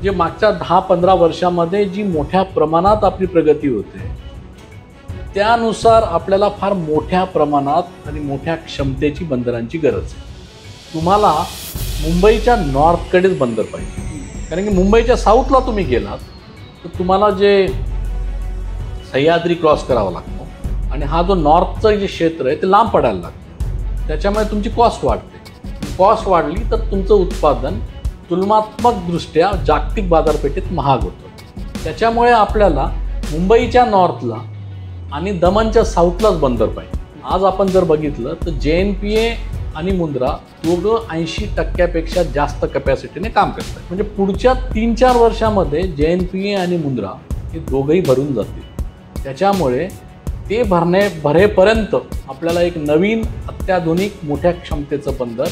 जे मागच्या 10-15 वर्षामध्ये जी मोठ्या प्रमाणात आपली प्रगती होते त्यानुसार आपल्याला फार मोठ्या प्रमाणात आणि मोठ्या क्षमतेची बंदरांची गरज आहे। तुम्हाला मुंबईच्या नॉर्थकडेच बंदर पाहिजे, कारण की मुंबईच्या साऊथला तुम्ही गेलात तर तुम्हाला जे सह्याद्री क्रॉस करावा लागतो आणि हा जो नॉर्थचं जे क्षेत्र आहे ते लांब पडायला लागतं, त्याच्यामुळे तुमची कॉस्ट वाढते। कॉस्ट वाढली तर तुमचं उत्पादन तुलनात्मकदृष्ट्या जागतिक बाजारपेठेत महाग होतं। त्याच्यामुळे आपल्याला मुंबईच्या नॉर्थला आणि दमनच्या साऊथलाच बंदर पाहिजे। आज आपण जर बघितलं तर JNPA आणि मुंद्रा दोघं 80% जास्त कॅपॅसिटीने काम करतात। म्हणजे पुढच्या 3-4 वर्षामध्ये JNPA आणि मुंद्रा हे दोघंही भरून जातील। त्याच्यामुळे ते भरेपर्यंत आपल्याला एक नवीन अत्याधुनिक मोठ्या क्षमतेचं बंदर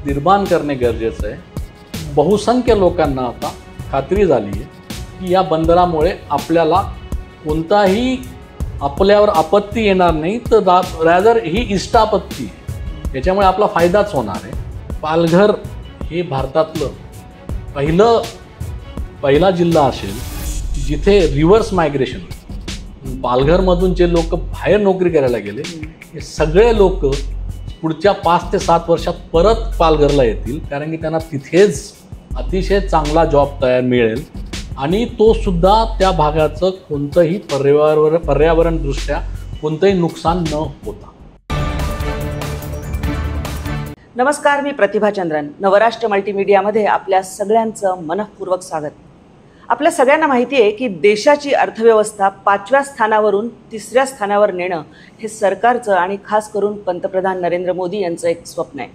निर्माण करणे गरजेचं आहे। बहुसंख्य लोकांना आता खात्री झाली आहे की या बंदरामुळे आपल्याला कोणताही आपल्यावर आपत्ती येणार नाही, तर रॅदर ही इष्टापत्ती, याच्यामुळे आपला फायदाच होणार आहे। पालघर हे भारतातलं पहिला जिल्हा असेल जिथे रिव्हर्स मायग्रेशन, पालघरमधून जे लोक बाहेर नोकरी करायला गेले हे सगळे लोक पुढच्या 5 ते 7 वर्षात परत पालघरला येतील, कारण की त्यांना तिथेच अतिशय चांगला जॉब तयार मिळेल आणि तो सुद्धा त्या भागाचं कोणतंही पर्यावरणदृष्ट्या कोणतंही नुकसान न होता। नमस्कार, मी प्रतिभा चंद्रन। नवराष्ट्र मल्टीमीडियामध्ये आपल्या सगळ्यांचं मनःपूर्वक स्वागत। आपल्या सगळ्यांना माहिती आहे की देशाची अर्थव्यवस्था 5व्या स्थानावरून 3ऱ्या स्थानावर नेणं हे सरकारचं आणि खास करून पंतप्रधान नरेंद्र मोदी यांचं एक स्वप्न आहे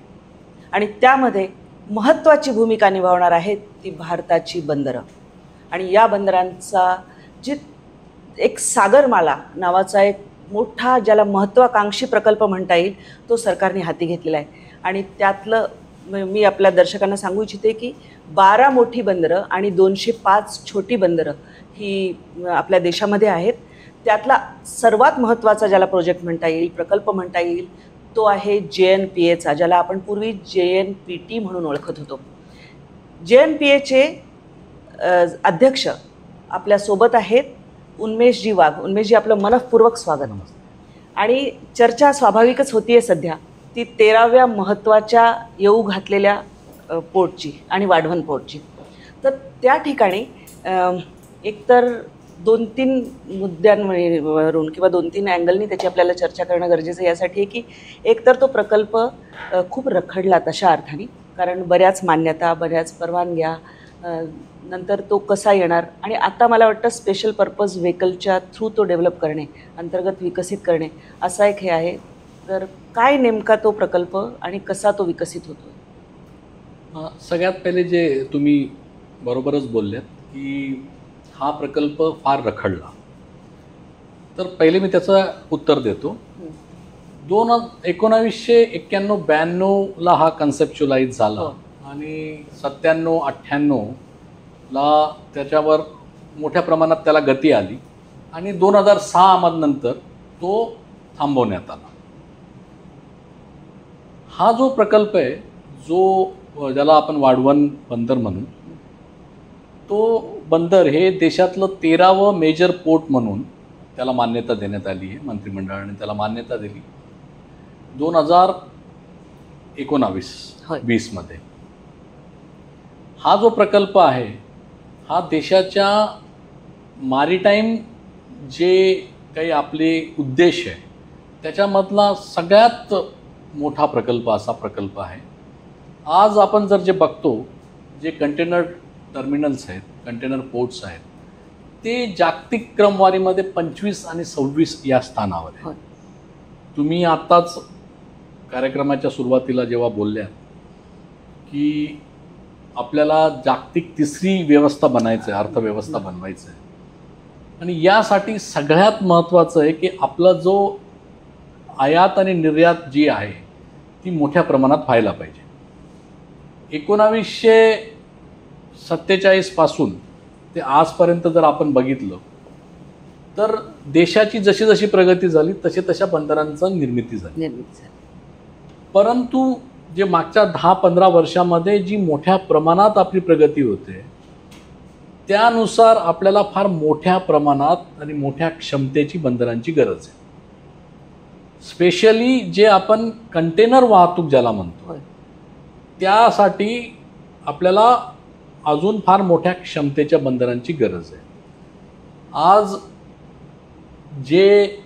आणि त्यामध्ये महत्त्वाची भूमिका निभावणार आहेत ती भारताची बंदरं। आणि या बंदरांचा जी एक सागरमाला नावाचा एक मोठा ज्याला महत्त्वाकांक्षी प्रकल्प म्हणता येईल तो सरकारने हाती घेतलेला आहे। आणि त्यातलं मी आपल्या दर्शकांना सांगू इच्छिते की 12 मोठी बंदरं आणि 205 छोटी बंदरं ही आपल्या देशामध्ये आहेत। त्यातला सर्वात महत्त्वाचा ज्याला प्रोजेक्ट म्हणता येईल, प्रकल्प म्हणता येईल, तो आहे JNPAचा, ज्याला आपण पूर्वी JNPT म्हणून ओळखत होतो। JNPAचे अध्यक्ष आपल्यासोबत आहेत उन्मेषजी वाघ। उन्मेषजी, आपलं मनःपूर्वक स्वागत। आणि चर्चा स्वाभाविकच होतीये सध्या ती 13व्या महत्त्वाच्या येऊ घातलेल्या पोर्टची आणि वाढवण पोर्टची। तर त्या ठिकाणी एकतर 2-3 मुद्द्यांवरून किंवा 2-3 अँगलनी त्याची आपल्याला चर्चा करणं गरजेचं यासाठी आहे की एकतर तो प्रकल्प खूप रखडला तशा अर्थाने, कारण बऱ्याच मान्यता, बऱ्याच परवानग्या, नंतर तो कसा येणार आणि आता मला वाटतं स्पेशल पर्पज व्हेकलच्या थ्रू तो डेव्हलप करणे, अंतर्गत विकसित करणे असा एक हे आहे। तर काय नेमका तो प्रकल्प आणि कसा तो विकसित होतो? सगळ्यात पहिले जे तुम्ही बरोबरच बोललेत की हा प्रकल्प फार रखडला, तर पहिले मी त्याचं उत्तर देतो। 1991-92ला हा कन्सेप्च्युलाइज झाला आणि 97-98 ला त्याच्यावर मोठ्या प्रमाणात त्याला गती आली आणि 2006 नंतर तो थांबवण्यात आला। हा जो प्रकल्प आहे, जो ज्याला आपण वाढवण बंदर म्हणू, तो बंदर हे देशातलं 13वं मेजर पोर्ट म्हणून त्याला मान्यता देण्यात आली आहे। मंत्रिमंडळाने त्याला मान्यता दिली 2019-20 मध्ये। हा जो प्रकल्प आहे हा देशाच्या मारिटाईम जे काही आपले उद्देश आहे त्याच्यामधला सगळ्यात मोठा प्रकल्प असा प्रकल्प आहे। आज आपण जर जे बघतो, जे कंटेनर टर्मिनल्स आहेत, कंटेनर पोर्ट्स आहेत, ते जागतिक क्रमवारीमध्ये 25 आणि 26 या स्थानावर आहे। तुम्ही आत्ताच कार्यक्रमाच्या सुरुवातीला जेव्हा बोलल्यात की आपल्याला जागतिक 3री व्यवस्था बनायचं आहे, अर्थव्यवस्था बनवायचं आहे, आणि यासाठी सगळ्यात महत्त्वाचं आहे की आपला जो आयात आणि निर्यात जी आहे ती मोठ्या प्रमाणात व्हायला पाहिजे। 1947 पासून ते आजपर्यंत जर आपण बघितलं तर देशाची जशी जशी प्रगती झाली तशा बंदरांचं निर्मिती झाली। परंतु जे मागच्या 10-15 वर्षामध्ये जी मोठ्या प्रमाणात आपली प्रगती होते त्यानुसार आपल्याला फार मोठ्या प्रमाणात आणि मोठ्या क्षमतेची बंदरांची गरज आहे. स्पेशली जे आपण कंटेनर वाहतूक ज्याला म्हणतो त्यासाठी आपल्याला अजून फार मोठ्या क्षमतेच्या बंदरांची गरज आहे. आज जे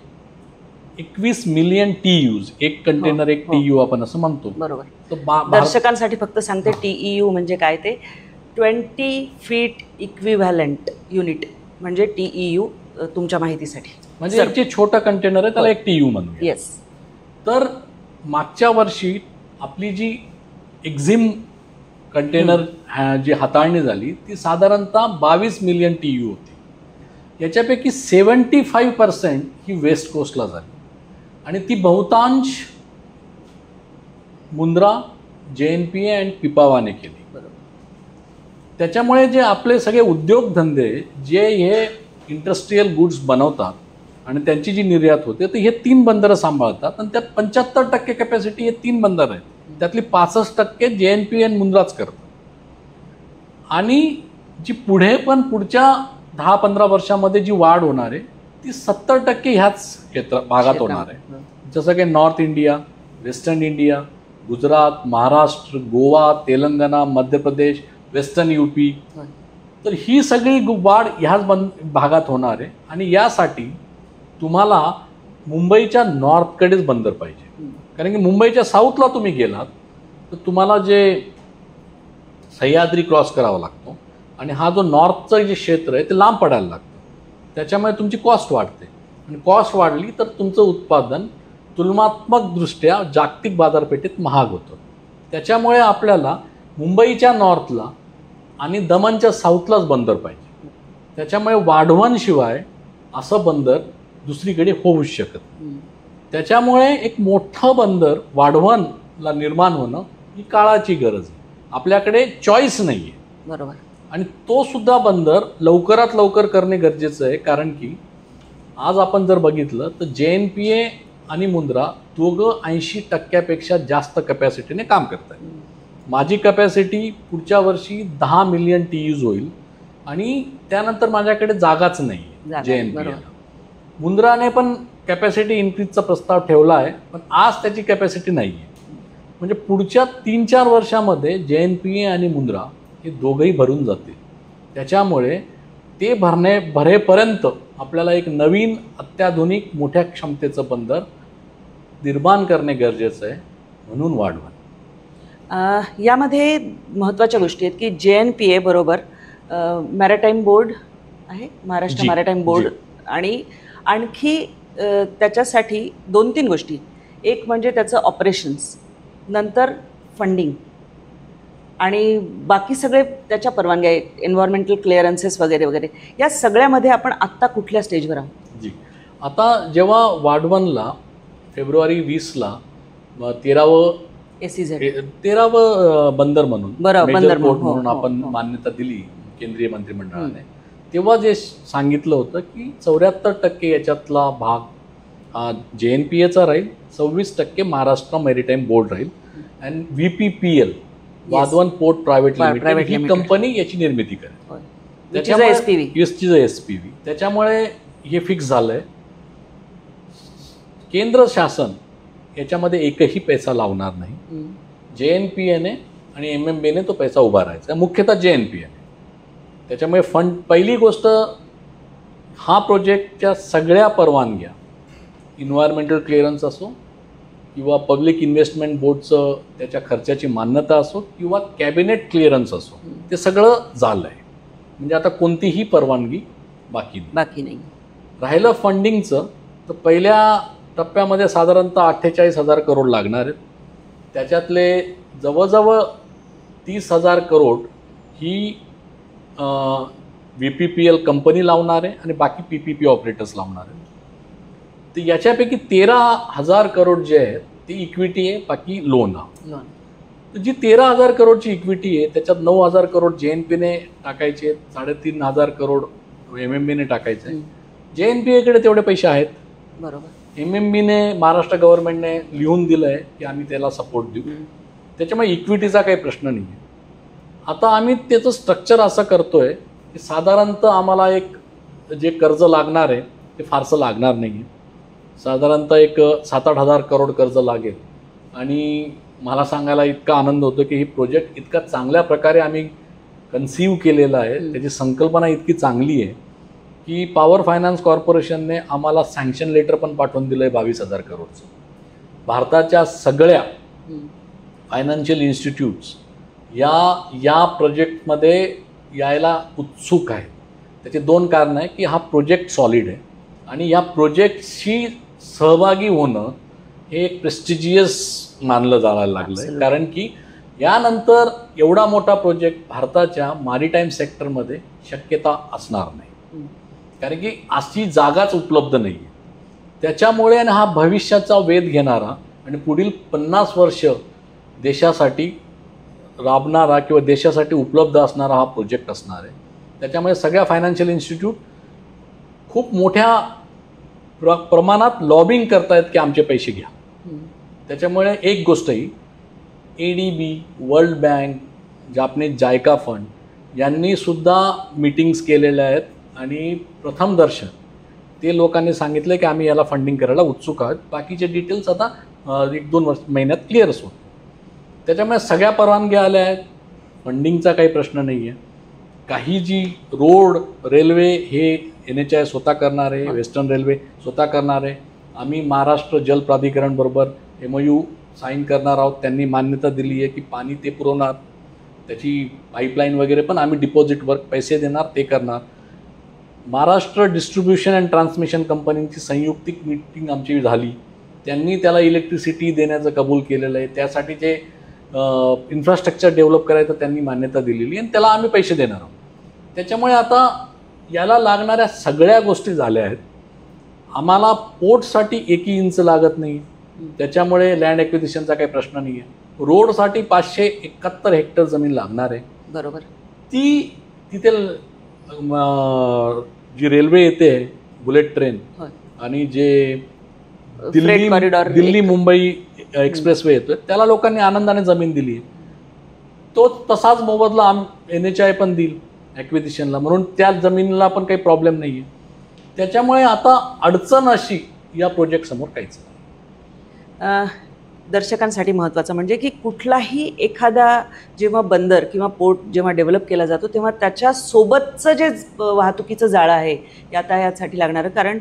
21 मिलियन TEUs, एक कंटेनर एक TEU आपण असं म्हणतो. बरोबर. तर दर्शकांसाठी फक्त सांगते TEU म्हणजे काय ते 20 फीट इक्विव्हॅलंट युनिट म्हणजे TEU तुमच्या माहितीसाठी. म्हणजे एक जे छोटं कंटेनर आहे त्याला एक TEU म्हणतो. येस. तर मागच्या वर्षी आपली जी एक्झिम कंटेनर जी हाताळणी झाली ती साधारणतः 22 मिलियन TEU होती. याच्यापैकी 75% ही वेस्ट कोस्टला झाली आणि ती बहुतांश मुंद्रा, JNPA आणि पिपावाने केली. त्याच्यामुळे जे आपले सगळे उद्योगधंदे जे हे इंडस्ट्रीयल गुड्स बनवतात आणि त्यांची जी निर्यात होते तर हे 3 बंदरं सांभाळतात आणि त्यात 75% कॅपॅसिटी हे 3 बंदर आहेत. त्यातली 65% JNPA आणि मुंद्राच करतात. आणि जी पुढे पण पुढच्या 10-15 वर्षामध्ये जी वाढ होणार आहे ती 70% ह्याच भागात होणार आहे. जसं की north India, western India, Gujarat, Maharashtra, Goa, Telangana, Madhya Pradesh, western UP. तर ही सगळी वाढ ह्याच भागात होणार आहे. आणि यासाठी तुम्हाला मुंबईच्या नॉर्थकडेच बंदर पाहिजे. कारण की मुंबईच्या साऊथला तुम्ही गेलात तर तुम्हाला जे सह्याद्री क्रॉस करावा लागतो आणि हा जो नॉर्थचं जे क्षेत्र आहे ते लांब पडायला लागतं. त्याच्यामुळे तुमची कॉस्ट वाढते आणि कॉस्ट वाढली तर तुमचं उत्पादन तुलनात्मकदृष्ट्या जागतिक बाजारपेठेत महाग होतं. त्याच्यामुळे आपल्याला मुंबईच्या नॉर्थला आणि दमनच्या साऊथलाच बंदर पाहिजे. त्याच्यामुळे वाढवणशिवाय असं बंदर दुसरीकडे होऊच शकत नाही. त्याच्यामुळे एक मोठं बंदर वाढवणला निर्माण होणं ही काळाची गरज आहे. आपल्याकडे चॉईस नाही आहे. बरोबर. आणि तो सुद्धा बंदर लवकरात लवकर करणे गरजेचं आहे. कारण की आज आपण जर बघितलं तर JNPA आणि मुंद्रा दोघं 80% जास्त कॅपॅसिटीने काम करत आहेत. माझी कॅपॅसिटी पुढच्या वर्षी 10 मिलियन TEUs होईल आणि त्यानंतर माझ्याकडे जागाच नाही आहे JNPA. मुंद्राने पण कॅपॅसिटी इन्क्रीजचा प्रस्ताव ठेवला आहे पण आज त्याची कॅपॅसिटी नाही आहे. म्हणजे पुढच्या 3-4 वर्षामध्ये JNPA आणि मुंद्रा हे दोघंही भरून जातील. त्याच्यामुळे ते भरेपर्यंत आपल्याला एक नवीन अत्याधुनिक मोठ्या क्षमतेचं बंदर निर्माण करणे गरजेचं आहे. म्हणून वाढवण. यामध्ये महत्त्वाच्या गोष्टी आहेत की JNPA बरोबर मॅरिटाईम बोर्ड आहे, महाराष्ट्र मॅरिटाईम बोर्ड. आणि आणखी त्याच्यासाठी 2-3 गोष्टी. एक म्हणजे त्याचं ऑपरेशन्स, नंतर फंडिंग आणि बाकी सगळे त्याच्या परवानग्या आहेत, एन्व्हायरमेंटल क्लिअरन्सेस वगैरे वगैरे. या सगळ्यामध्ये आपण आत्ता कुठल्या स्टेजवर आहोत? जी, आता जेव्हा वाढवणला फेब्रुवारी 20ला 13वं बंदर म्हणून मेजर पोर्ट म्हणून आपण मान्यता दिली केंद्रीय मंत्रिमंडळाने, तेव्हा जे सांगितलं होतं की 74% याच्यातला भाग JNPAचा राहील, 26% महाराष्ट्र मॅरिटाईम बोर्ड राहील आणि VPPL Vadhavan port private limited ही कंपनी याची निर्मिती करेल. त्याच्यामुळे SPV. त्याच्यामुळे हे फिक्स झालंय. केंद्र शासन याच्यामध्ये एकही पैसा लावणार नाही. JNPAने आणि MMBने तो पैसा उभा राहायचा, मुख्यतः JNPAने. त्याच्यामुळे फंड, पहिली गोष्ट, हा प्रोजेक्टच्या सगळ्या परवानग्या, इन्व्हायरमेंटल क्लिअरन्स असो किंवा पब्लिक इन्व्हेस्टमेंट बोर्डचं त्याच्या खर्चाची मान्यता असो किंवा कॅबिनेट क्लिअरन्स असो, ते सगळं झालं आहे. म्हणजे आता कोणतीही परवानगी बाकी नाही. राहिलं फंडिंगचं, तर पहिल्या टप्प्यामध्ये साधारणतः 48,000 करोड लागणार आहेत. त्याच्यातले जवळजवळ 30,000 करोड ही VPPL कंपनी लावणार आहे आणि बाकी PPP ऑपरेटर्स लावणार आहेत. तर याच्यापैकी 13,000 करोड जे आहेत ते इक्विटी आहे, बाकी लोन आहे. तर जी 13,000 करोडची इक्विटी आहे त्याच्यात 9,000 करोड JNPAने टाकायचे आहेत, 3,500 करोड MMBने टाकायचे आहे. JNPAकडे तेवढे पैसे आहेत. बरोबर. MMBने, महाराष्ट्र गव्हर्नमेंटने लिहून दिलं आहे की आम्ही त्याला सपोर्ट देऊ. त्याच्यामुळे इक्विटीचा काही प्रश्न नाही आहे. आता आम्ही त्याचं स्ट्रक्चर असं करतोय की साधारणतः आम्हाला एक जे कर्ज लागणार आहे ते फारसं लागणार नाही आहे. साधारणतः एक 7-8 हजार करोड कर्ज लागेल. आणि मला सांगायला इतका आनंद होतो की ही प्रोजेक्ट इतका चांगल्या प्रकारे आम्ही कन्सीव्ह केलेला आहे, त्याची संकल्पना इतकी चांगली आहे की पॉवर फायनान्स कॉर्पोरेशनने आम्हाला सँक्शन लेटर पण पाठवून दिलं आहे 22,000 करोडचं. भारताच्या सगळ्या फायनान्शियल इन्स्टिट्यूट्स या प्रोजेक्टमध्ये यायला उत्सुक आहेत. त्याची 2 कारणं आहे की हा प्रोजेक्ट सॉलिड आहे आणि या प्रोजेक्टशी सहभागी होणं हे एक प्रेस्टिजियस मानलं जायला लागलं आहे. कारण की यानंतर एवढा मोठा प्रोजेक्ट भारताच्या मॅरीटाईम सेक्टरमध्ये शक्यता असणार नाही, कारण की अशी जागाच उपलब्ध नाही आहे. त्याच्यामुळे हा भविष्याचा वेध घेणारा आणि पुढील 50 वर्ष देशासाठी राबणारा किंवा देशासाठी उपलब्ध असणारा हा प्रोजेक्ट असणार आहे. त्याच्यामुळे सगळ्या फायनान्शियल इन्स्टिट्यूट खूप मोठ्या प्रमाणात लॉबिंग करतायत की आमचे पैसे घ्या. त्याच्यामुळे एक गोष्टही ADB, world bank, Japanese JICA fund यांनी सुद्धा मीटिंग्स केलेल्या आहेत आणि प्रथम दर्शन ते लोकांनी सांगितलं की आम्ही याला फंडिंग करायला उत्सुक आहोत. बाकीचे डिटेल्स आता 1-2 महिन्यात क्लिअरच होत. त्याच्यामुळे सगळ्या परवानग्या आल्या आहेत. फंडिंगचा काही प्रश्न नाही आहे. काही जी रोड, रेल्वे हे NHAI स्वतः करणार आहे, वेस्टर्न रेल्वे स्वतः करणार आहे. आम्ही महाराष्ट्र जल प्राधिकरणबरोबर MOU साईन करणार आहोत. त्यांनी मान्यता दिली आहे की पाणी ते पुरवणार, त्याची पाईपलाईन वगैरे पण आम्ही डिपॉझिटवर पैसे देणार, ते करणार. महाराष्ट्र डिस्ट्रीब्युशन अँड ट्रान्समिशन कंपनीची संयुक्तिक मीटिंग आमची झाली. त्यांनी त्याला इलेक्ट्रिसिटी देण्याचं कबूल केलेलं आहे. त्यासाठी जे इन्फ्रास्ट्रक्चर डेव्हलप करायचं त्यांनी मान्यता दिलेली आणि त्याला आम्ही पैसे देणार आहोत. त्याच्यामुळे आता याला लागणाऱ्या सगळ्या गोष्टी झाल्या आहेत. आम्हाला पोर्टसाठी 1 इंच लागत नाही, त्याच्यामुळे लँड ॲक्विजिशनचा काही प्रश्न नाही आहे. रोडसाठी 571 हेक्टर जमीन लागणार आहे. बरोबर. तिथे जी रेल्वे येते बुलेट ट्रेन आणि जे दिल्ली मुंबई एक्सप्रेसवे येतोय त्याला लोकांनी आनंदाने जमीन दिली आहे. तो तसाच मोबदला NHAI पण देईल ॲक्विजिशनला, म्हणून त्या जमिनीला पण काही प्रॉब्लेम नाही आहे. त्याच्यामुळे आता अडचण अशी या प्रोजेक्टसमोर काहीच नाही. दर्शकांसाठी महत्त्वाचं म्हणजे की कुठलाही एखादा जेव्हा बंदर किंवा पोर्ट जेव्हा डेव्हलप केला जातो तेव्हा त्याच्यासोबतचं जे वाहतुकीचं जाळं आहे यातायातसाठी लागणारं, कारण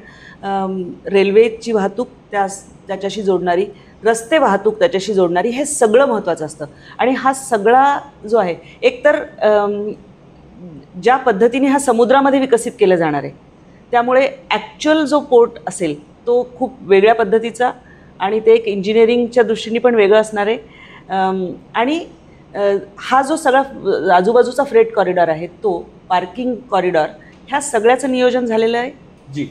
रेल्वेची वाहतूक त्याच्याशी जोडणारी, रस्ते वाहतूक त्याच्याशी जोडणारी, हे सगळं महत्त्वाचं असतं. आणि हा सगळा जो आहे एकतर ज्या पद्धतीने हा समुद्रामध्ये विकसित केला जाणार आहे त्यामुळे ॲक्च्युअल जो पोर्ट असेल तो खूप वेगळ्या पद्धतीचा आणि ते एक इंजिनिअरिंगच्या दृष्टीने पण वेगळं असणार आहे. आणि हा जो सगळा आजूबाजूचा फ्रेट कॉरिडॉर आहे तो पार्किंग कॉरिडॉर, ह्या सगळ्याचं नियोजन झालेलं आहे. जी,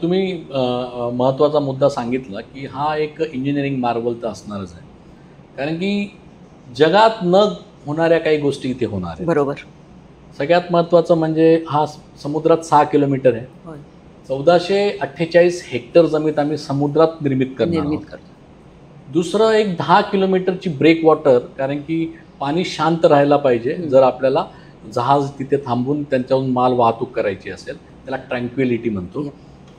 तुम्ही महत्त्वाचा मुद्दा सांगितला की हा एक इंजिनिअरिंग मार्वल तर असणारच आहे, कारण की जगात न होणाऱ्या काही गोष्टी इथे होणार आहेत. बरोबर. सगळ्यात महत्त्वाचं म्हणजे हा समुद्रात 6 किलोमीटर आहे. 1448 हेक्टर जमीन आम्ही समुद्रात निर्मित करतो. दुसरं एक 10 किलोमीटरची ब्रेक वॉटर, कारण की पाणी शांत राहायला पाहिजे. जर आपल्याला जहाज तिथे थांबून त्यांच्याहून माल वाहतूक करायची असेल त्याला ट्रँक्विलिटी म्हणतो.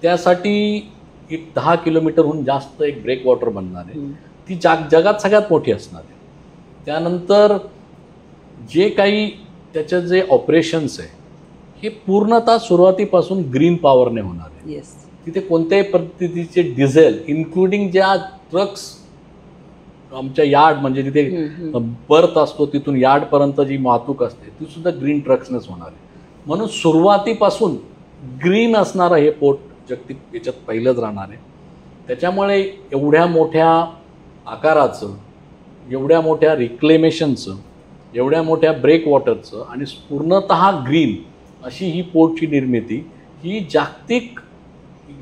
त्यासाठी एक 10 किलोमीटरहून जास्त एक ब्रेक वॉटर बनणार आहे. ती जगात सगळ्यात मोठी असणार आहे. त्यानंतर जे काही त्याचे जे ऑपरेशन्स आहे हे पूर्णतः सुरुवातीपासून ग्रीन पॉवरने होणार आहे. तिथे कोणत्याही पद्धतीचे डिझेल इन्क्लुडिंग ज्या ट्रक्स आमच्या यार्ड, म्हणजे जिथे बर्थ असतो तिथून यार्डपर्यंत जी वाहतूक असते ती सुद्धा ग्रीन ट्रक्सनेच होणार आहे. म्हणून सुरुवातीपासून ग्रीन असणारं हे पोर्ट जागतिक याच्यात पहिलंच राहणार आहे. त्याच्यामुळे एवढ्या मोठ्या आकाराचं, एवढ्या मोठ्या रिक्लेमेशनचं, एवढ्या मोठ्या ब्रेक वॉटरचं आणि पूर्णतः ग्रीन अशी ही पोर्टची निर्मिती ही जागतिक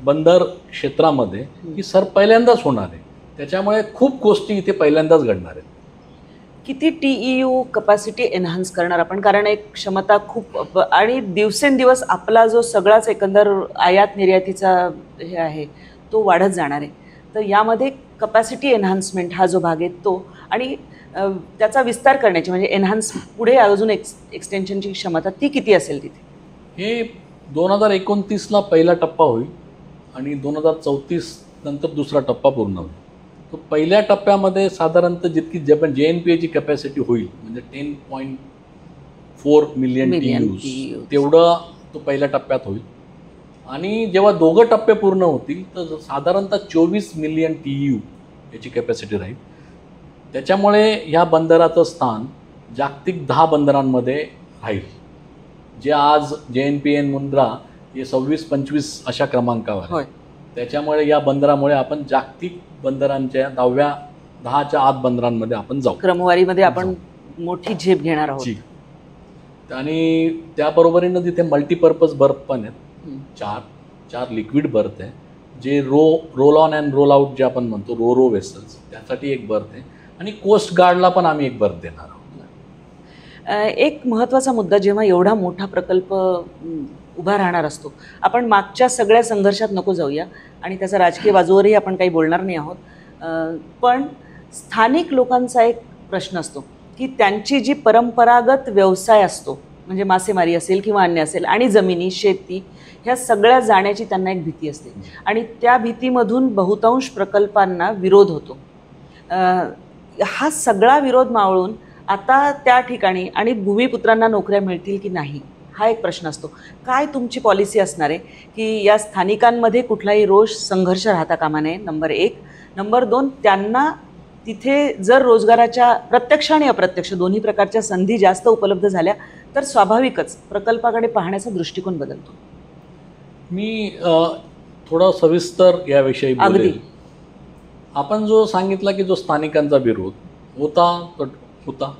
बंदर क्षेत्रामध्ये ही पहिल्यांदाच होणार आहे. त्याच्यामुळे खूप गोष्टी इथे पहिल्यांदाच घडणार आहेत. किती TEU कपॅसिटी एनहान्स करणार आपण, कारण एक क्षमता खूप, आणि दिवसेंदिवस आपला जो सगळाच एकंदर आयात निर्यातीचा हे आहे तो वाढत जाणार आहे. तर यामध्ये कपॅसिटी एनहान्समेंट हा जो भाग आहे तो, आणि त्याचा विस्तार करण्याची म्हणजे एनहान्स पुढे अजून एक्सटेन्शनची क्षमता ती किती असेल तिथे? हे 2029ला पहिला टप्पा होईल आणि 2034 नंतर दुसरा टप्पा पूर्ण होईल. तो पहिल्या टप्प्यामध्ये साधारणतः जितकी JNPAची कॅपॅसिटी होईल म्हणजे 10.4 मिलियन TEUs तेवढं तो पहिल्या टप्प्यात होईल. आणि जेव्हा दोघं टप्पे पूर्ण होतील तर साधारणतः 24 मिलियन TEU याची कॅपॅसिटी राहील. त्याच्यामुळे ह्या बंदराचं स्थान जागतिक 10 बंदरांमध्ये राहील, जे आज JNPA मुंद्रा हे 26-25 अशा क्रमांकावर आहे. त्याच्यामुळे या बंदरामुळे आपण जागतिक बंदरांच्या 10च्या आत बंदरांमध्ये आपण जाऊ, क्रमवारीमध्ये आपण मोठी झेप घेणार आहोत. आणि त्याबरोबरीनं तिथे मल्टीपर्पज बर्थ पण आहेत, चार लिक्विड बर्थ आहे, जे roll on and roll out जे आपण म्हणतो रो वेसल्स त्यासाठी एक बर्थ आहे, आणि कोस्ट गार्डला पण आम्ही एक बर्थ देणार आहोत. एक महत्त्वाचा मुद्दा, जेव्हा एवढा मोठा प्रकल्प उभा राहणार असतो, आपण मागच्या सगळ्या संघर्षात नको जाऊया आणि त्याचा राजकीय बाजूवरही आपण काही बोलणार नाही आहोत, पण स्थानिक लोकांचा एक प्रश्न असतो की त्यांची जी परंपरागत व्यवसाय असतो म्हणजे मासेमारी असेल किंवा अन्य असेल आणि जमिनी शेती ह्या सगळ्या जाण्याची त्यांना एक भीती असते आणि त्या भीतीमधून बहुतांश प्रकल्पांना विरोध होतो. हा सगळा विरोध मावळून आता त्या ठिकाणी आणि भूमिपुत्रांना नोकऱ्या मिळतील की नाही हा एक प्रश्न असतो. काय तुमची पॉलिसी असणार आहे की या स्थानिकांमध्ये कुठलाही रोष संघर्ष राहता कामा नये, नंबर 1. नंबर 2, त्यांना तिथे जर रोजगाराच्या प्रत्यक्ष आणि अप्रत्यक्ष दोन्ही प्रकारच्या संधी जास्त उपलब्ध झाल्या तर स्वाभाविकच प्रकल्पाकडे पाहण्याचा दृष्टिकोन बदलतो. मी थोडं सविस्तर याविषयी बोलेल. आपण जो सांगितला की जो स्थानिकांचा विरोध होता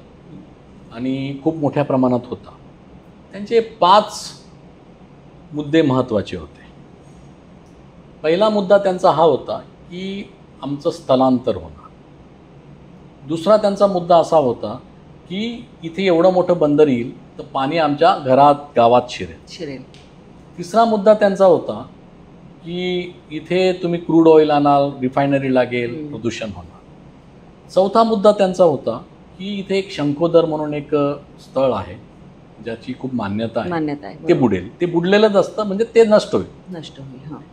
आणि खूप मोठ्या प्रमाणात होता, त्यांचे 5 मुद्दे महत्त्वाचे होते. पहिला मुद्दा त्यांचा हा होता की आमचं स्थलांतर होणार. दुसरा त्यांचा मुद्दा असा होता की इथे एवढं मोठं बंदर येईल तर पाणी आमच्या घरात गावात शिरेल. तिसरा मुद्दा त्यांचा होता की इथे तुम्ही क्रूड ऑइल आणाल, रिफायनरी लागेल, प्रदूषण होणार. चौथा मुद्दा त्यांचा होता की इथे एक शंखोदर म्हणून एक स्थळ आहे ज्याची खूप मान्यता आहे, ते बुडेल. ते बुडलेलंच असतं म्हणजे ते नष्ट होईल.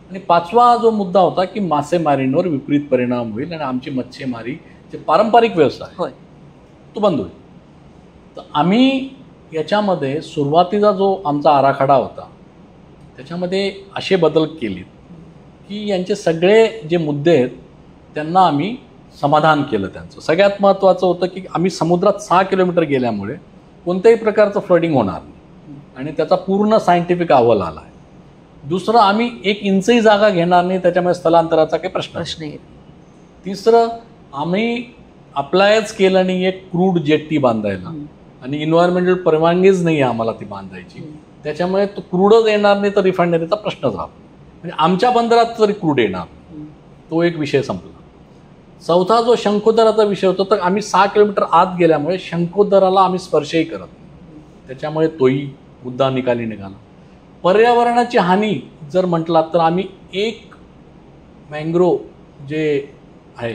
आणि 5वा जो मुद्दा होता की मासेमारींवर विपरीत परिणाम होईल आणि आमची मच्छीमारी जे पारंपरिक व्यवसाय तो बंद होईल. तर आम्ही याच्यामध्ये सुरुवातीचा जो आमचा आराखडा होता त्याच्यामध्ये असे बदल केले की यांचे सगळे जे मुद्दे आहेत त्यांना आम्ही समाधान केलं. त्यांचं सगळ्यात महत्त्वाचं होतं की आम्ही समुद्रात 6 किलोमीटर गेल्यामुळे कोणत्याही प्रकारचं फ्लडिंग होणार नाही आणि त्याचा पूर्ण सायंटिफिक अहवाल आला आहे. दुसरं, आम्ही 1 इंचही जागा घेणार नाही, त्याच्यामुळे स्थलांतराचा काही प्रश्न येईल. तिसरं, आम्ही अप्लायच केलं नाही एक क्रूड जेट्टी बांधायला आणि इन्व्हायरमेंटल परवानगीच नाही आहे आम्हाला ती बांधायची, त्याच्यामुळे तो क्रूडच येणार नाही तर रिफायनरीचा प्रश्नच राहतो. म्हणजे आमच्या बंदरात तरी क्रूड येणार, तो एक विषय संपला. चौथा जो शंखोदराचा विषय होता, तर आम्ही 6 किलोमीटर आत गेल्यामुळे शंखोदराला आम्ही स्पर्शही करत नाही, त्याच्यामुळे तोही मुद्दा निकाली निघाला. पर्यावरणाची हानी जर म्हटला तर आम्ही एक मँग्रोव जे आहे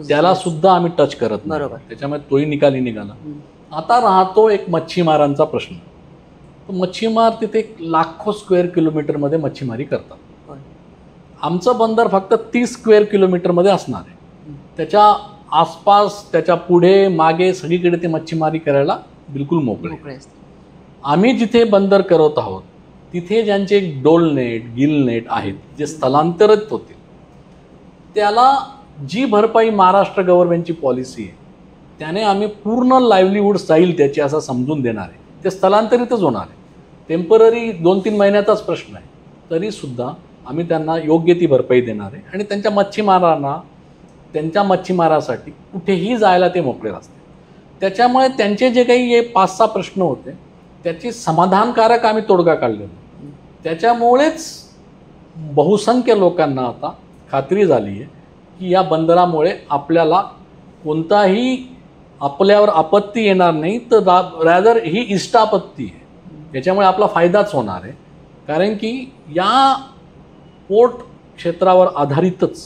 त्याला सुद्धा आम्ही टच करत नाही, त्याच्यामुळे तोही निकाली निघाला. आता राहतो एक मच्छीमारांचा प्रश्न. तो मच्छीमार तिथे लाखो स्क्वेअर किलोमीटरमध्ये मच्छीमारी करतात. आमचं बंदर फक्त 30 स्क्वेअर किलोमीटरमध्ये असणार आहे. त्याच्या आसपास, त्याच्या पुढे मागे सगळीकडे ते मच्छीमारी करायला बिलकुल मोकळे. आम्ही जिथे बंदर करत आहोत तिथे ज्यांचे डोल नेट, गिल नेट आहेत जे स्थलांतरित होतील, त्याला जी भरपाई महाराष्ट्र गव्हर्नमेंटची पॉलिसी आहे त्याने आम्ही पूर्ण लाईव्हलीहूड जाईल त्याची असं समजून देणार आहे. ते स्थलांतरितच होणार आहे. टेम्पररी 2-3 महिन्याचाच प्रश्न आहे, तरीसुद्धा आम्ही त्यांना योग्य ती भरपाई देणार आहे आणि त्यांच्या मच्छीमारांना त्यांच्या मच्छीमारासाठी कुठेही जायला ते मोकळे असते. त्याच्यामुळे त्यांचे जे काही हे 5-6 प्रश्न होते त्याची समाधानकारक आम्ही तोडगा काढलेला. त्याच्यामुळेच बहुसंख्य लोकांना आता खात्री झाली आहे की या बंदरामुळे आपल्याला कोणताही आपल्यावर आपत्ती येणार नाही, तर रॅदर ही इष्टापत्ती आहे. याच्यामुळे आपला फायदाच होणार आहे, कारण की या पोर्ट क्षेत्रावर आधारितच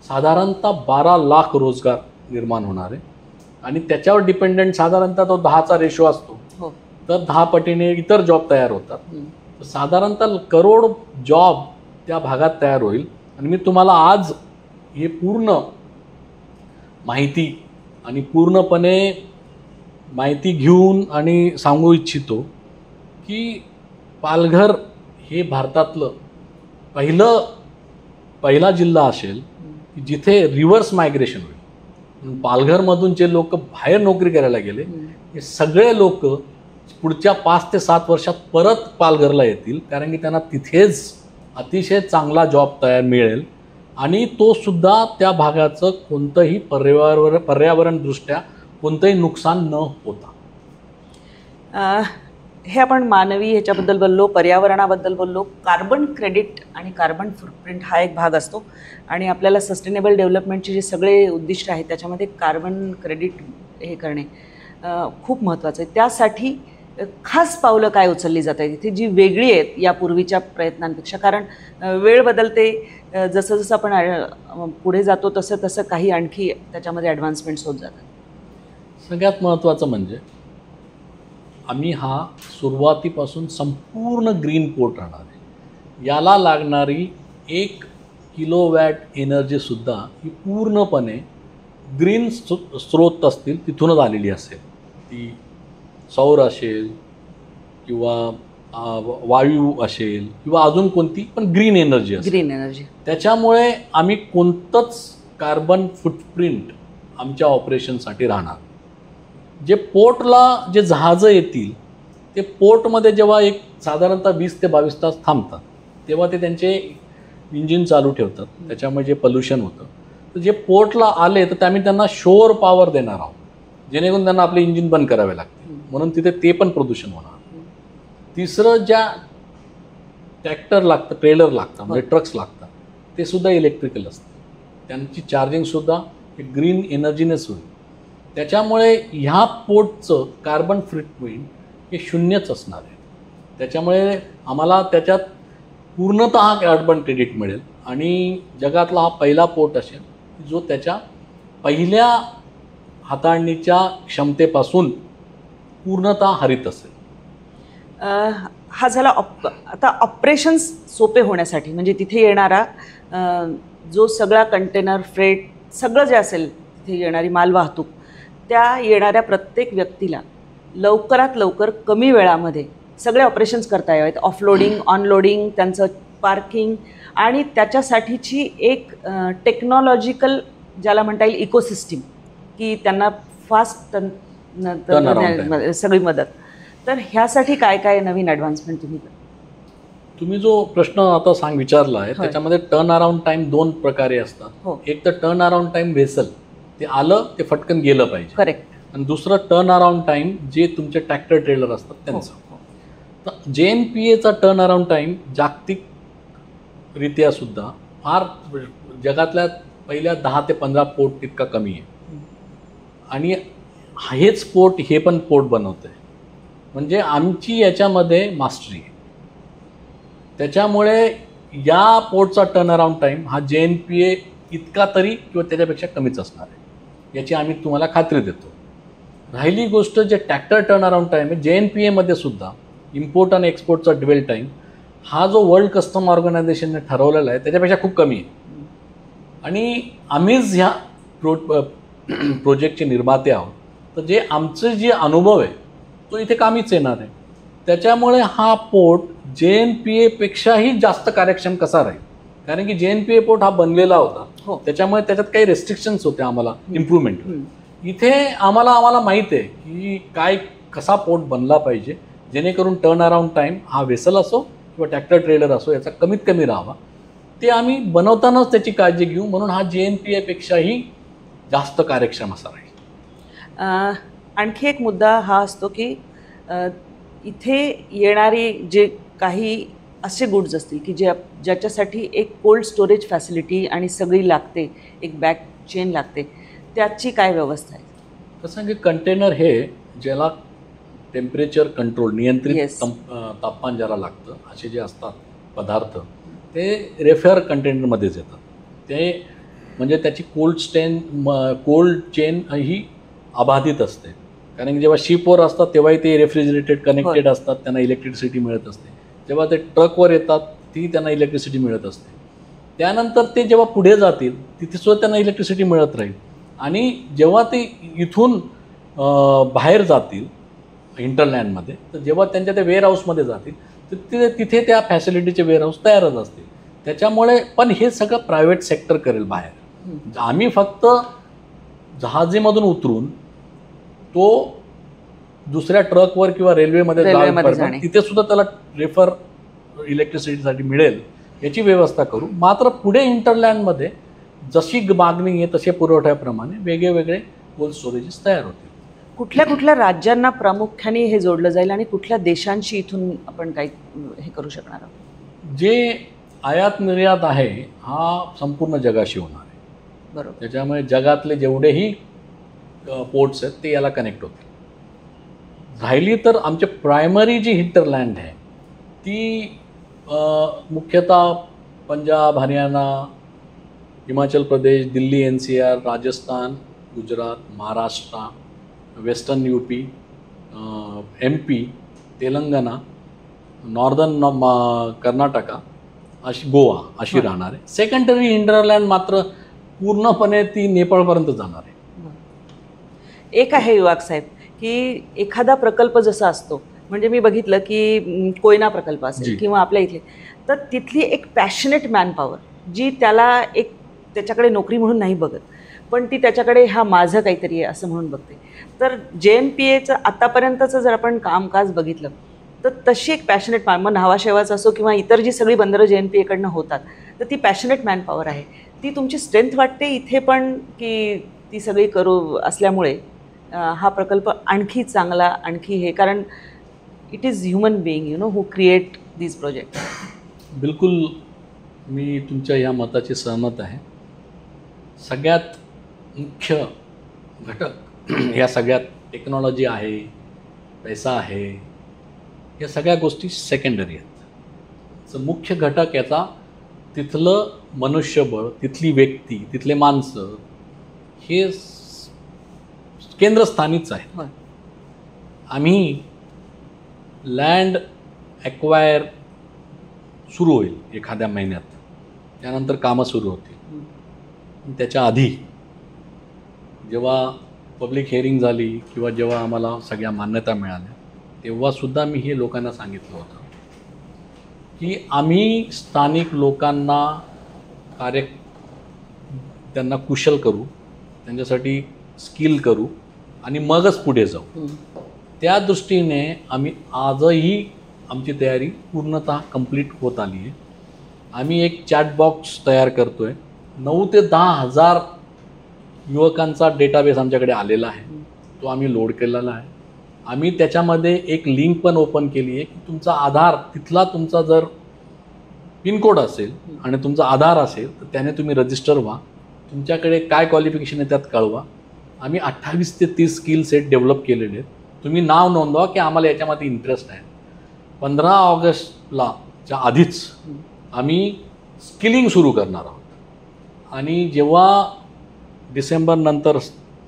साधारणतः 12 लाख रोजगार निर्माण होणार आहे. आणि त्याच्यावर डिपेंडंट साधारणतः तो 10चा रेशो असतो, हो. तर 10 पटीने इतर जॉब तयार होतात. तर साधारणतः करोड जॉब त्या भागात तयार होईल. आणि मी तुम्हाला आज हे पूर्ण माहिती आणि पूर्णपणे माहिती घेऊन आणि सांगू इच्छितो की पालघर हे भारतातलं पहिला जिल्हा असेल की जिथे रिव्हर्स मायग्रेशन होईल. पालघरमधून जे लोक बाहेर नोकरी करायला गेले हे सगळे लोक पुढच्या 5 ते 7 वर्षात परत पालघरला येतील, कारण की त्यांना तिथेच अतिशय चांगला जॉब तयार मिळेल आणि तो सुद्धा त्या भागाचं कोणतंही पर्यावरणदृष्ट्या कोणतंही नुकसान न होता. हे आपण मानवी ह्याच्याबद्दल बोललो, पर्यावरणाबद्दल बोललो. कार्बन क्रेडिट आणि कार्बन फुटप्रिंट हा एक भाग असतो आणि आपल्याला सस्टेनेबल डेव्हलपमेंटचे जे सगळे उद्दिष्ट आहेत त्याच्यामध्ये कार्बन क्रेडिट हे करणे खूप महत्त्वाचं आहे. त्यासाठी खास पावलं काय उचलली जात आहेत इथे जी वेगळी आहेत यापूर्वीच्या प्रयत्नांपेक्षा? कारण वेळ बदलते, जसं जसं आपण पुढे जातो तसं तसं काही आणखी त्याच्यामध्ये ॲडव्हान्समेंट्स होत जातात. सगळ्यात महत्त्वाचं म्हणजे आम्ही हा सुरुवातीपासून संपूर्ण ग्रीन पोर्ट राहणार आहे. याला लागणारी 1 किलोवॅट एनर्जीसुद्धा ही पूर्णपणे ग्रीन स्रोत असतील तिथूनच आलेली असेल. ती सौर असेल किंवा वायू असेल किंवा अजून कोणती पण ग्रीन एनर्जी असेल. Green energy. त्याच्यामुळे आम्ही कोणतंच कार्बन फुटप्रिंट आमच्या ऑपरेशनसाठी राहणार. जे पोर्टला जे जहाजं येतील ते पोर्टमध्ये जेव्हा एक साधारणतः 20 ते 22 तास थांबतात तेव्हा ते त्यांचे इंजिन चालू ठेवतात, त्याच्यामुळे जे पोल्युशन होतं. तर जे पोर्टला आले तर आम्ही त्यांना शोअर पॉवर देणार आहोत, जेणेकरून त्यांना आपले इंजिन बंद करावे लागते, म्हणून तिथे ते पण प्रदूषण होणार. तिसरं, ज्या ट्रॅक्टर लागतं, ट्रेलर लागतं, म्हणजे ट्रक्स लागतात, ते सुद्धा इलेक्ट्रिकल असतं. त्यांची चार्जिंगसुद्धा ग्रीन एनर्जीनेच होईल. त्याच्यामुळे ह्या पोर्टचं कार्बन फुटप्रिंट हे शून्यच असणार आहे. त्याच्यामुळे आम्हाला त्याच्यात पूर्णतः कार्बन क्रेडिट मिळेल आणि जगातला हा पहिला पोर्ट असेल जो त्याच्या पहिल्या हाताळणीच्या क्षमतेपासून पूर्णतः हरित असेल. हा झाला आता ऑपरेशन्स सोपे होण्यासाठी, म्हणजे तिथे येणारा जो सगळा कंटेनर, फ्रेट, सगळं जे असेल तिथे येणारी मालवाहतूक, त्या येणाऱ्या प्रत्येक व्यक्तीला लवकरात लवकर कमी वेळामध्ये सगळे ऑपरेशन्स करता यावेत. ऑफलोडिंग, ऑनलोडिंग, त्यांचं पार्किंग आणि त्याच्यासाठीची एक टेक्नॉलॉजिकल ज्याला म्हणता येईल इकोसिस्टीम, की त्यांना फास्ट सगळी मदत. तर ह्यासाठी काय काय नवीन ॲडव्हान्समेंट तुम्ही जो प्रश्न आता विचारला आहे त्याच्यामध्ये टर्न अराउंड टाईम 2 प्रकारे असतात. एक तर टर्न अराउंड टाईम व्हेसल, ते आलं ते फटकन गेलं पाहिजे. करेक्ट. आणि दुसरं टर्न अराउंड टाईम जे तुमचे ट्रॅक्टर ट्रेलर असतात त्यांचं. तर JNPAचा टर्न अराउंड टाईम जागतिकरित्या सुद्धा फार जगातल्या पहिल्या 10 ते 15 पोर्ट इतका कमी आहे. आणि हेच पोर्ट हे पण पोर्ट बनवतं आहे, म्हणजे आमची याच्यामध्ये मास्टरी आहे. त्याच्यामुळे या पोर्टचा टर्न अराउंड टाईम हा JNPA इतका तरी किंवा त्याच्यापेक्षा कमीच असणार आहे, याची आम्ही तुम्हाला खात्री देतो. राहिली गोष्ट जे ट्रॅक्टर टर्न अराउंड टाईम आहे, JNPAमध्ये सुद्धा इम्पोर्ट आणि एक्सपोर्टचा ड्वेल टाईम हा जो वर्ल्ड कस्टम ऑर्गनायझेशनने ठरवलेला आहे त्याच्यापेक्षा खूप कमी आहे. आणि आम्हीच ह्या प्रोजेक्टचे निर्माते आहोत, तर जे आमचे जे अनुभव आहे तो इथे कामीच येणार आहे. त्याच्यामुळे हा पोर्ट JNPAपेक्षाही जास्त कार्यक्षम कसा राहील, कारण की JNPA पोर्ट हा बनलेला होता, त्याच्यामुळे त्याच्यात काही रेस्ट्रिक्शन्स होते आम्हाला इम्प्रूव्हमेंट. इथे आम्हाला माहीत आहे की कसा पोर्ट बनला पाहिजे जेणेकरून टर्न अराउंड टाईम हा वेसल असो किंवा ट्रॅक्टर ट्रेलर असो याचा कमीत कमी राहावा. ते आम्ही बनवतानाच त्याची काळजी घेऊ, म्हणून हा JNPAपेक्षाही जास्त कार्यक्षम असा राहील. आणखी एक मुद्दा हा असतो की इथे येणारे जे काही असे गुड्स असतील की ज्याच्यासाठी एक कोल्ड स्टोरेज फॅसिलिटी आणि सगळी लागते, एक बॅक चेन लागते, त्याची काय व्यवस्था आहे? कसं की कंटेनर हे ज्याला टेम्परेचर कंट्रोल, नियंत्रित तापमान ज्याला लागतं, असे जे असतात पदार्थ ते रेफेअर कंटेनरमध्येच येतात. ते म्हणजे त्याची कोल्ड चेन ही अबाधित असते. कारण की जेव्हा शिपवर असतात तेव्हाही ते रेफ्रिजरेटेड कनेक्टेड असतात, त्यांना इलेक्ट्रिसिटी मिळत असते. जेव्हा ते ट्रकवर येतात ती त्यांना इलेक्ट्रिसिटी मिळत असते. त्यानंतर ते जेव्हा पुढे जातील तिथे सुद्धा त्यांना इलेक्ट्रिसिटी मिळत राहील. आणि जेव्हा ते इथून बाहेर जातील इंटरलँडमध्ये, तर जेव्हा त्यांच्या त्या वेअरहाऊसमध्ये जातील तर तिथे त्या फॅसिलिटीचे वेअरहाऊस तयारच असतील. त्याच्यामुळे पण हे सगळं प्रायव्हेट सेक्टर करेल बाहेर. आम्ही फक्त जहाजीमधून उतरून तो दुसऱ्या ट्रकवर किंवा रेल्वेमध्ये तिथे सुद्धा त्याला रेफर इलेक्ट्रिसिटीसाठी मिळेल याची व्यवस्था करू. मात्र पुढे इंटरलँडमध्ये जशी मागणी आहे तसे पुरवठ्याप्रमाणे वेगळे कोल्ड स्टोरेजेस तयार होतील. कुठल्या कुठल्या राज्यांना प्रामुख्याने हे जोडलं जाईल आणि कुठल्या देशांशी इथून आपण काही हे करू शकणार आहोत? जे आयात निर्यात आहे हा संपूर्ण जगाशी होणार आहे. बरोबर. त्याच्यामुळे जगातले जेवढेही पोर्ट्स आहेत ते याला कनेक्ट होतील. राहिली तर आमचे प्रायमरी जी हिंटरलँड आहे ती मुख्यतः Punjab, Haryana, Himachal Pradesh, Delhi NCR, Rajasthan, Gujarat, Maharashtra, western UP, MP, Telangana, northern Karnataka, Goa अशी राहणार आहे. सेकंडरी हिंटरलँड मात्र पूर्णपणे ती नेपाळपर्यंत जाणार आहे. एक आहे विभाग साहेब की एखादा प्रकल्प जसा असतो, म्हणजे मी बघितलं की कोयना प्रकल्प असेल किंवा आपल्या इथले, तर तिथली एक पॅशनेट मॅनपॉवर जी त्याला एक त्याच्याकडे नोकरी म्हणून नाही बघत, पण ती त्याच्याकडे हा माझं काहीतरी आहे असं म्हणून बघते. तर JNPAचं आतापर्यंतचं जर आपण कामकाज बघितलं तर तशी एक पॅशनेट मग न्हावाशेवाचं असो किंवा इतर जी सगळी बंदरं JNPAकडनं होतात, तर ती पॅशनेट मॅनपॉवर आहे. ती तुमची स्ट्रेंथ वाटते इथे पण की ती सगळी करू असल्यामुळे हा प्रकल्प आणखी चांगला आणखी हे, कारण it is human being who create these project. बिलकुल मी तुमच्या या मताची सहमत आहे. सगळ्यात मुख्य घटक या सगळ्यात टेक्नॉलॉजी आहे, पैसा आहे, या सगळ्या गोष्टी सेकंडरी आहेत. तर मुख्य घटक याचा तिथलं मनुष्यबळ, तिथली व्यक्ती, तिथले माणसं हे केंद्रस्थानीच आहे. आम्ही लँड ॲक्वायर सुरू होईल एखाद्या महिन्यात, त्यानंतर कामं सुरू होतील. त्याच्या आधी जेव्हा पब्लिक हिअरिंग झाली किंवा जेव्हा आम्हाला सगळ्या मान्यता मिळाल्या तेव्हासुद्धा मी हे लोकांना सांगितलं होतं की आम्ही स्थानिक लोकांना त्यांना कुशल करू, त्यांच्यासाठी स्किल करू आणि मगच पुढे जाऊ. त्या दृष्टीने आम्ही आजही आमची तयारी पूर्णतः कंप्लीट होत आली आहे. आम्ही एक चॅट बॉक्स तयार करतो आहे. 9 ते 10 हजार युवकांचा डेटाबेस आमच्याकडे आलेला आहे, तो आम्ही लोड केलेला आहे. आम्ही त्याच्यामध्ये एक लिंक पण ओपन केली आहे की तुमचा आधार, तिथला तुमचा जर पिनकोड असेल आणि तुमचा आधार असेल तर त्याने तुम्ही रजिस्टर व्हा. तुमच्याकडे काय क्वालिफिकेशन आहे त्यात कळवा. आम्ही 28 ते 30 स्किल सेट डेव्हलप केलेले आहेत. तुम्ही नाव नोंदवा की आम्हाला याच्यामध्ये इंटरेस्ट आहे. 15 ऑगस्टला च्या आधीच आम्ही स्किलिंग सुरू करणार आहोत. आणि जेव्हा डिसेंबर नंतर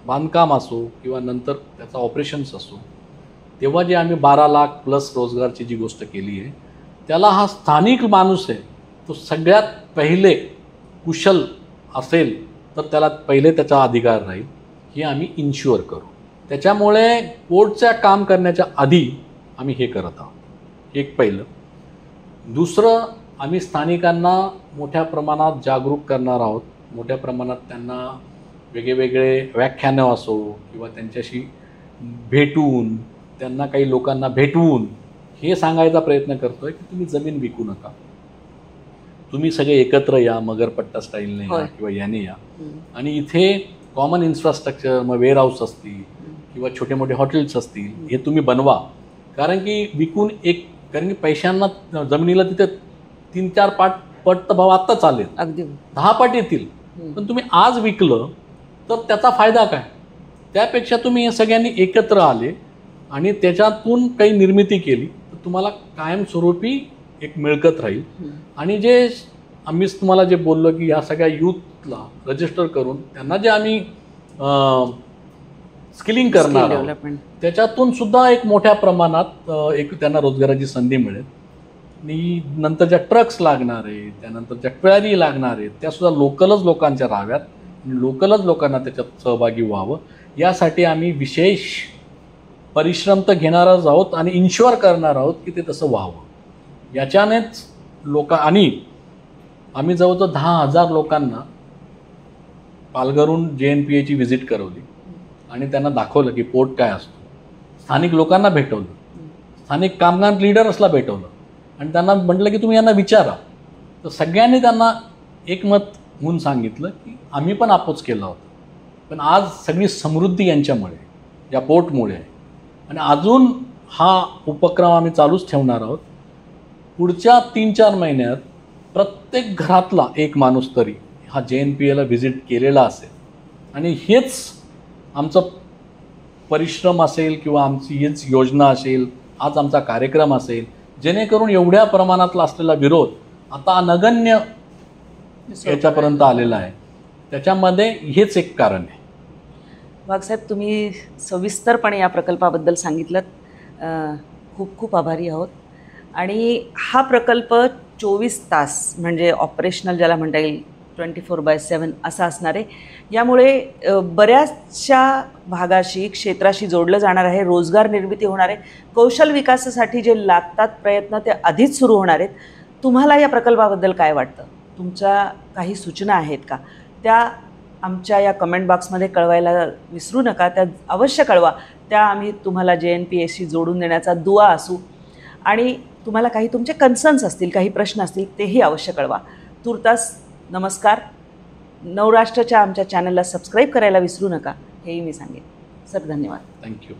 बांधकाम असो किंवा नंतर त्याचा ऑपरेशन्स असो, तेव्हा जे आम्ही 12 लाख प्लस रोजगारची जी गोष्ट केली आहे त्याला हा स्थानिक माणूस आहे तो सगळ्यात पहिले कुशल असेल तर त्याला पहिले त्याचा अधिकार राहील, हे आम्ही इन्श्युअर करू. त्याच्यामुळे पोर्टचं काम करण्याच्या आधी आम्ही हे करत आहोत. एक पहिलं. दुसरं, आम्ही स्थानिकांना मोठ्या प्रमाणात जागरूक करणार आहोत. मोठ्या प्रमाणात त्यांना वेगवेगळे व्याख्यानं असो किंवा त्यांच्याशी भेटून, त्यांना काही लोकांना भेटवून हे सांगायचा प्रयत्न करतो आहे की तुम्ही जमीन विकू नका, तुम्ही सगळे एकत्र या, मगरपट्टा स्टाईलने या किंवा याने या, आणि इथे कॉमन इन्फ्रास्ट्रक्चर, मग वेअरहाऊस असतील किंवा छोटे मोठे हॉटेल्स असतील, हे तुम्ही बनवा. कारण की विकून कारण की पैशांना, जमिनीला तिथे 3-4 पट तर भाव आत्ता चालेल, अगदी 10 पट येतील. पण तुम्ही आज विकलं तर त्याचा फायदा काय? त्यापेक्षा तुम्ही हे सगळ्यांनी एकत्र आले आणि त्याच्यातून काही निर्मिती केली तर तुम्हाला कायमस्वरूपी एक मिळकत राहील. आणि जे आम्हीच तुम्हाला जे बोललो की ह्या सगळ्या यूथला रजिस्टर करून त्यांना जे आम्ही स्किलिंग करणार आहोत. डेव्हलपमेंट. त्याच्यातून सुद्धा एक मोठ्या प्रमाणात एक त्यांना रोजगाराची संधी मिळेल. आणि नंतर ज्या ट्रक्स लागणार आहे, त्यानंतर ज्या क्वेरी लागणार आहेत, त्या सुद्धा लोकलच लोकांच्या राहाव्यात आणि लोकलच लोकांना त्याच्यात सहभागी व्हावं. यासाठी आम्ही विशेष परिश्रम तर घेणारच आहोत आणि इन्शुअर करणार आहोत की ते तसं व्हावं. याच्यानेच आणि आम्ही जवळजवळ 10,000 लोकांना पालघरहून JNPA व्हिजिट करवली आणि त्यांना दाखवलं की पोर्ट काय असतो. स्थानिक लोकांना भेटवलं, स्थानिक कामगार लिडर्सला भेटवलं आणि त्यांना म्हटलं की तुम्ही यांना विचारा. तर सगळ्यांनी त्यांना एकमत होऊन सांगितलं की आम्ही पण अपोज केला होता, पण आज सगळी समृद्धी यांच्यामुळे, या पोर्टमुळे आहे. आणि अजून हा उपक्रम आम्ही चालूच ठेवणार आहोत. पुढच्या 3-4 महिन्यात प्रत्येक घरातला एक माणूस तरी हा JNPAला व्हिजिट केलेला असेल. आणि हेच आमचं परिश्रम असेल किंवा आमची हीच योजना असेल, आज आमचा कार्यक्रम असेल, जेणेकरून एवढ्या प्रमाणातला असलेला विरोध आता नगण्य याच्यापर्यंत आलेला आहे. त्याच्यामध्ये हेच एक कारण आहे. वाघसाहेब, तुम्ही सविस्तरपणे या प्रकल्पाबद्दल सांगितलं. खूप खूप आभारी आहोत. आणि हा प्रकल्प 24 तास म्हणजे ऑपरेशनल ज्याला म्हणता येईल 24/7 असा असणार आहे. यामुळे बऱ्याचशा भागाशी, क्षेत्राशी जोडलं जाणार आहे. रोजगार निर्मिती होणार आहे. कौशल विकासासाठी जे लागतात प्रयत्न ते आधीच सुरू होणार आहेत. तुम्हाला या प्रकल्पाबद्दल काय वाटतं? तुमच्या काही सूचना आहेत का? त्या आमच्या या कमेंट बॉक्समध्ये कळवायला विसरू नका. त्या अवश्य कळवा. त्या आम्ही तुम्हाला JNPAशी जोडून देण्याचा दुआ असू. आणि तुम्हाला काही तुमचे कन्सर्न्स असतील, काही प्रश्न असतील, तेही अवश्य कळवा. तुर्तास नमस्कार. नवराष्ट्राच्या आमच्या चॅनलला सबस्क्राईब करायला विसरू नका, हेही मी सांगेन. सर, धन्यवाद. थँक्यू.